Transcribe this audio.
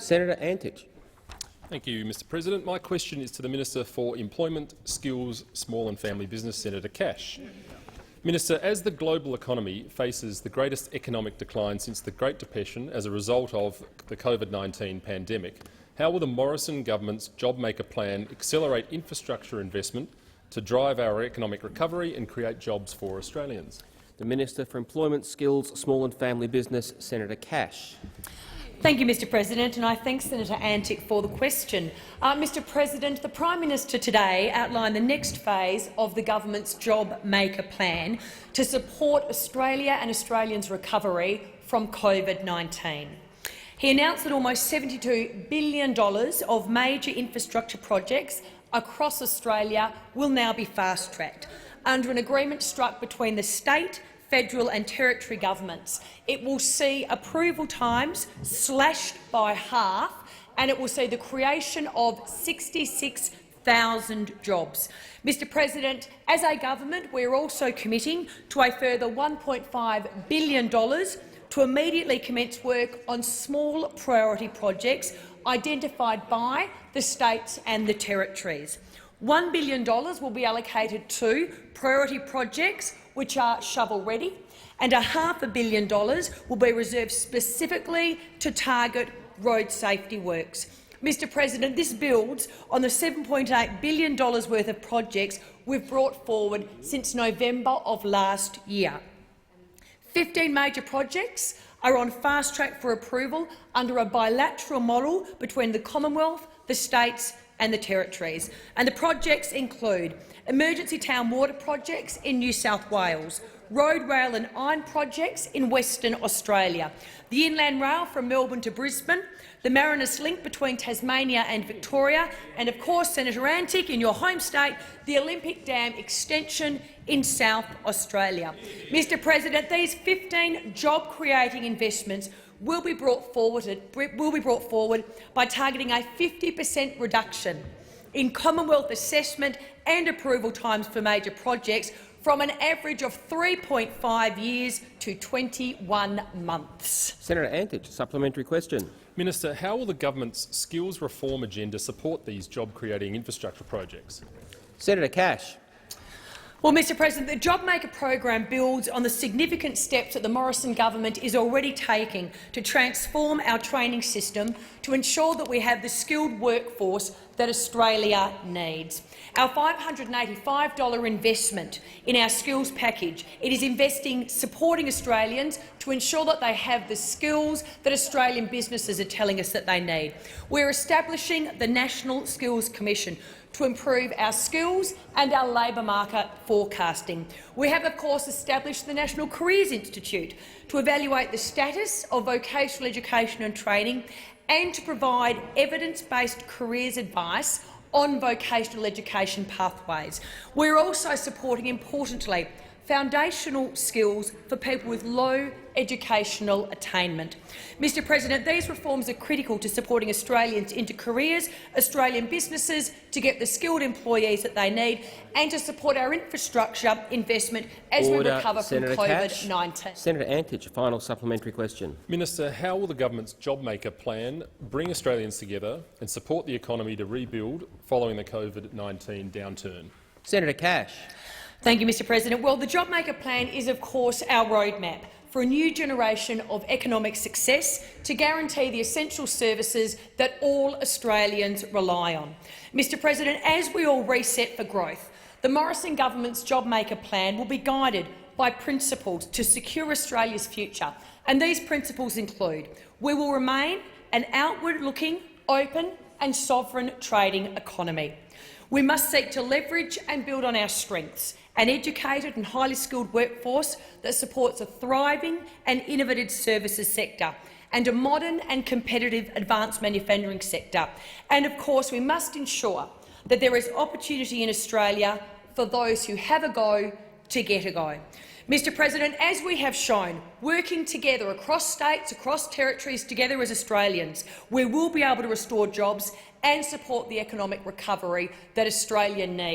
Senator Antich. Thank you, Mr President. My question is to the Minister for Employment, Skills, Small and Family Business, Senator Cash. Minister, as the global economy faces the greatest economic decline since the Great Depression as a result of the COVID-19 pandemic, how will the Morrison government's JobMaker Plan accelerate infrastructure investment to drive our economic recovery and create jobs for Australians? The Minister for Employment, Skills, Small and Family Business, Senator Cash. Thank you, Mr President, and I thank Senator Antic for the question. Mr President, the Prime Minister today outlined the next phase of the government's JobMaker Plan to support Australia and Australians' recovery from COVID-19. He announced that almost $72 billion of major infrastructure projects across Australia will now be fast-tracked under an agreement struck between the state, federal and territory governments. It will see approval times slashed by half, and it will see the creation of 66,000 jobs. Mr President, as a government, we are also committing to a further $1.5 billion to immediately commence work on small priority projects identified by the states and the territories. $1 billion will be allocated to priority projects which are shovel-ready, and $500 million will be reserved specifically to target road safety works. Mr President, this builds on the $7.8 billion worth of projects we've brought forward since November of last year. 15 major projects are on fast track for approval under a bilateral model between the Commonwealth, the states and the territories. And the projects include emergency town water projects in New South Wales, road, rail and iron projects in Western Australia, the Inland Rail from Melbourne to Brisbane, the Mariners Link between Tasmania and Victoria, and of course, Senator Antic, in your home state, the Olympic Dam extension in South Australia. Mr President, these 15 job-creating investments will be brought forward by targeting a 50% reduction in Commonwealth assessment and approval times for major projects from an average of 3.5 years to 21 months. Senator Antich, supplementary question. Minister, how will the government's skills reform agenda support these job-creating infrastructure projects? Senator Cash. Well, Mr President, the JobMaker program builds on the significant steps that the Morrison government is already taking to transform our training system to ensure that we have the skilled workforce that Australia needs. Our $585 investment in our skills package, it is supporting Australians to ensure that they have the skills that Australian businesses are telling us that they need. We're establishing the National Skills Commission to improve our skills and our labour market forecasting. We have, of course, established the National Careers Institute to evaluate the status of vocational education and training and to provide evidence-based careers advice on vocational education pathways. We're also supporting, importantly, foundational skills for people with low educational attainment. Mr President, these reforms are critical to supporting Australians into careers, Australian businesses to get the skilled employees that they need, and to support our infrastructure investment as we recover from COVID-19. Senator Antich, a final supplementary question. Minister, how will the government's JobMaker Plan bring Australians together and support the economy to rebuild following the COVID-19 downturn? Senator Cash. Thank you, Mr President. Well, the JobMaker Plan is, of course, our roadmap for a new generation of economic success to guarantee the essential services that all Australians rely on. Mr President, as we all reset for growth, the Morrison government's JobMaker Plan will be guided by principles to secure Australia's future, and these principles include: we will remain an outward-looking, open and sovereign trading economy. We must seek to leverage and build on our strengths, an educated and highly skilled workforce that supports a thriving and innovative services sector and a modern and competitive advanced manufacturing sector. And of course, we must ensure that there is opportunity in Australia for those who have a go to get a go. Mr President, as we have shown, working together across states, across territories, together as Australians, we will be able to restore jobs and support the economic recovery that Australia needs.